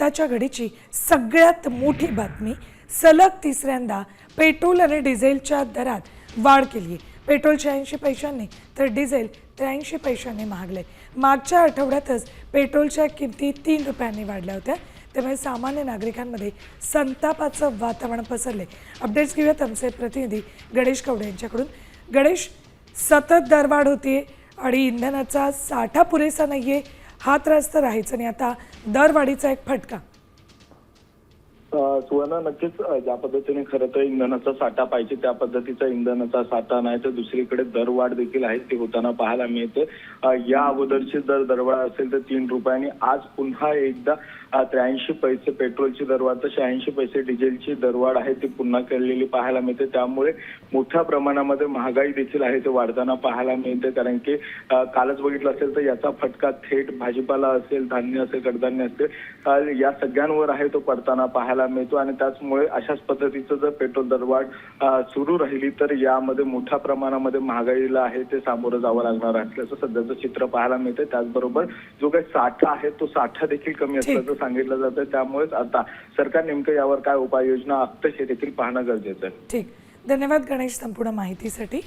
आत्ताच्या घडीची सगळ्यात मोठी बातमी, सलग तिसऱ्यांदा पेट्रोल आणि डिझेलच्या दरात वाढ केली आहे। पेट्रोल 86 पैशांनी तर डिझेल 83 पैशांनी महागले। मागच्या आठवड्यातच पेट्रोलच्या किमती 3 रुपयांनी वाढल्या होत्या, त्यामुळे सामान्य नागरिकांमध्ये संतापाचं वातावरण पसरले। अपडेट्स घेऊयात आमचे प्रतिनिधी गणेश कवडे यांच्याकडून। गणेश, सतत दरवाढ होतीये आणि इंधनाचा साठा पुरेसा नाहीये, हा त्रास तर आहेच आणि आता दरवाढीचा एक फटका। सुवर्ण, नक्कीच ज्या पद्धतीने खरं तर इंधनाचा साठा पाहिजे त्या पद्धतीचा इंधनाचा साठा नाही, तर दुसरीकडे दरवाढ देखील आहे ती होताना पाहायला मिळते। या अगोदरची दरवाढ असेल तर 3 रुपयांनी, आज पुन्हा एकदा 83 पैसे पेट्रोलची दरवाढ तर 86 पैसे डिझेलची दरवाढ आहे ती पुन्हा केलेली पाहायला मिळते। त्यामुळे मोठ्या प्रमाणामध्ये महागाई देखील आहे ते वाढताना पाहायला मिळते। कारण की कालच बघितलं असेल तर याचा फटका थेट भाजीपाला असेल, धान्य असेल, कडधान्य असेल, या सगळ्यांवर आहे तो पडताना पाहायला मिळतो। आणि त्याचमुळे अशाच पद्धतीचं जर पेट्रोल दरवाढ सुरू राहिली तर यामध्ये मोठ्या प्रमाणामध्ये महागाईला आहे ते सामोरं जावं लागणार असल्याचं सध्याचं चित्र पाहायला मिळते। त्याचबरोबर जो काही साठा आहे तो साठा देखील कमी असल्याचं सांगितलं जातं। त्यामुळेच आता सरकार नेमकं यावर काय उपाययोजना आखते हे देखील पाहणं गरजेचं आहे। ठीक, धन्यवाद गणेश संपूर्ण माहितीसाठी।